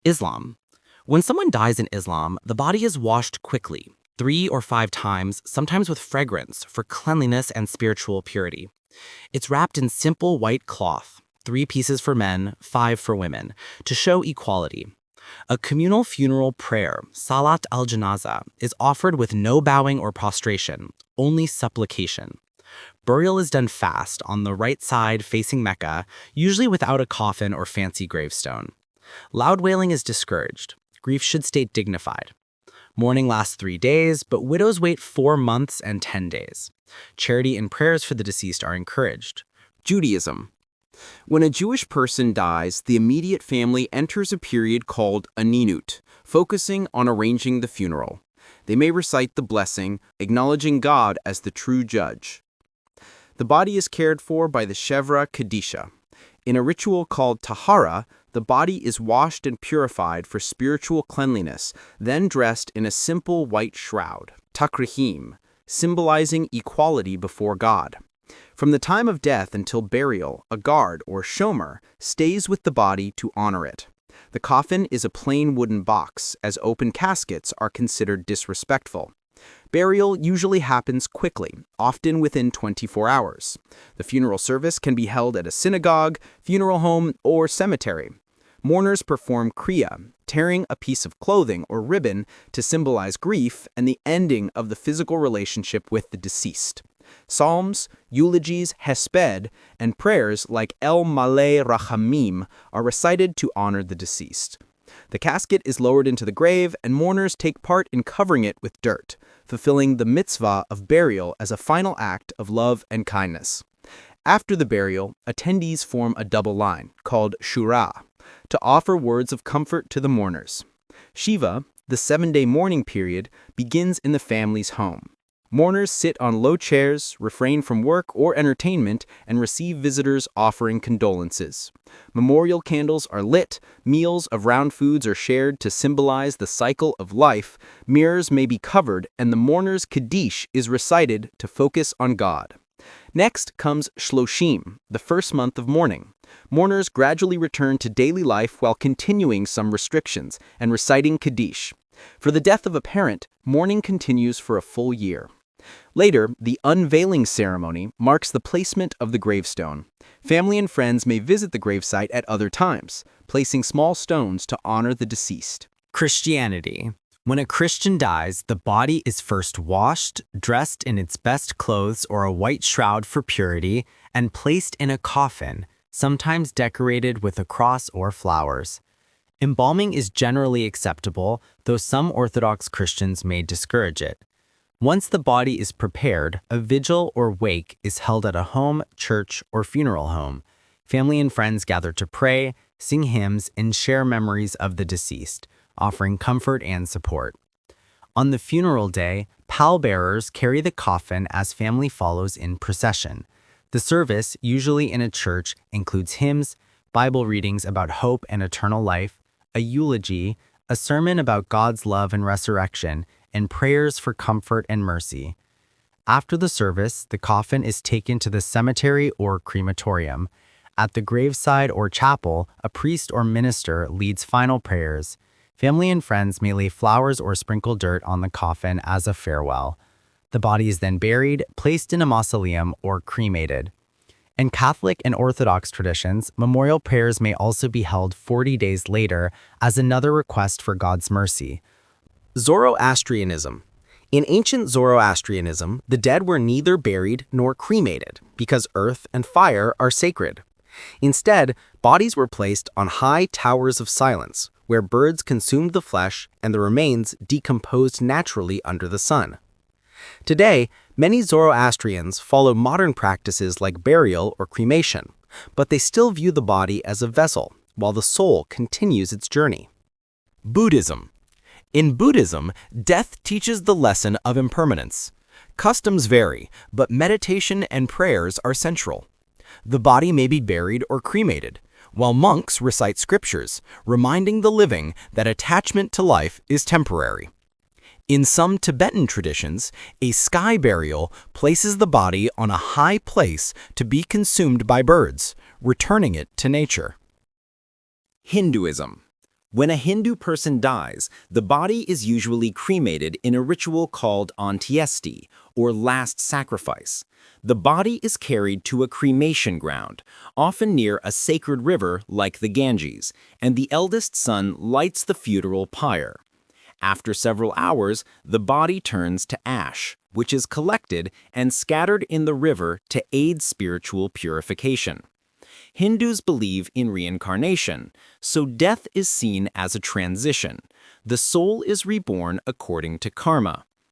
Islam. When someone dies in Islam, the body is washed quickly, 3 or 5 times, sometimes with fragrance, for cleanliness and spiritual purity. It's wrapped in simple white cloth, 3 pieces for men, 5 for women, to show equality. A communal funeral prayer, Salat al-Janaza, is offered with no bowing or prostration, only supplication. Burial is done fast, on the right side facing Mecca, usually without a coffin or fancy gravestone. Loud wailing is discouraged. Grief should stay dignified. Mourning lasts 3 days, but widows wait 4 months and 10 days. Charity and prayers for the deceased are encouraged. Judaism. When a Jewish person dies, the immediate family enters a period called a ninut, focusing on arranging the funeral. They may recite the blessing, acknowledging God as the true judge. The body is cared for by the Shevra Kadisha. In a ritual called Tahara, the body is washed and purified for spiritual cleanliness, then dressed in a simple white shroud, takrihim, symbolizing equality before God. From the time of death until burial, a guard or shomer stays with the body to honor it. The coffin is a plain wooden box, as open caskets are considered disrespectful. Burial usually happens quickly, often within 24 hours. The funeral service can be held at a synagogue, funeral home, or cemetery. Mourners perform kriya, tearing a piece of clothing or ribbon to symbolize grief and the ending of the physical relationship with the deceased. Psalms, eulogies, hesped, and prayers like El Maleh Rachamim are recited to honor the deceased. The casket is lowered into the grave, and mourners take part in covering it with dirt, fulfilling the mitzvah of burial as a final act of love and kindness. After the burial, attendees form a double line, called shura, to offer words of comfort to the mourners. Shiva, the 7-day mourning period, begins in the family's home. Mourners sit on low chairs, refrain from work or entertainment, and receive visitors offering condolences. Memorial candles are lit, meals of round foods are shared to symbolize the cycle of life, mirrors may be covered, and the mourner's Kaddish is recited to focus on God. Next comes Shloshim, the first month of mourning. Mourners gradually return to daily life while continuing some restrictions and reciting Kaddish. For the death of a parent, mourning continues for a full year. Later, the unveiling ceremony marks the placement of the gravestone. Family and friends may visit the gravesite at other times, placing small stones to honor the deceased. Christianity. When a Christian dies, the body is first washed, dressed in its best clothes or a white shroud for purity, and placed in a coffin, sometimes decorated with a cross or flowers. Embalming is generally acceptable, though some Orthodox Christians may discourage it. Once the body is prepared, a vigil or wake is held at a home, church, or funeral home. Family and friends gather to pray, sing hymns, and share memories of the deceased, offering comfort and support. On the funeral day, pallbearers carry the coffin as family follows in procession. The service, usually in a church, includes hymns, Bible readings about hope and eternal life, a eulogy, a sermon about God's love and resurrection, and prayers for comfort and mercy. After the service, the coffin is taken to the cemetery or crematorium. At the graveside or chapel, a priest or minister leads final prayers. Family and friends may lay flowers or sprinkle dirt on the coffin as a farewell. The body is then buried, placed in a mausoleum, or cremated. In Catholic and Orthodox traditions, memorial prayers may also be held 40 days later as another request for God's mercy. Zoroastrianism. In ancient Zoroastrianism, the dead were neither buried nor cremated because earth and fire are sacred. Instead, bodies were placed on high towers of silence, where birds consumed the flesh and the remains decomposed naturally under the sun. Today, many Zoroastrians follow modern practices like burial or cremation, but they still view the body as a vessel, while the soul continues its journey. Buddhism. In Buddhism, death teaches the lesson of impermanence. Customs vary, but meditation and prayers are central. The body may be buried or cremated, while monks recite scriptures, reminding the living that attachment to life is temporary. In some Tibetan traditions, a sky burial places the body on a high place to be consumed by birds, returning it to nature. Hinduism. When a Hindu person dies, the body is usually cremated in a ritual called antyesti, or last sacrifice. The body is carried to a cremation ground, often near a sacred river like the Ganges, and the eldest son lights the funeral pyre. After several hours, the body turns to ash, which is collected and scattered in the river to aid spiritual purification. Hindus believe in reincarnation, so death is seen as a transition. The soul is reborn according to karma.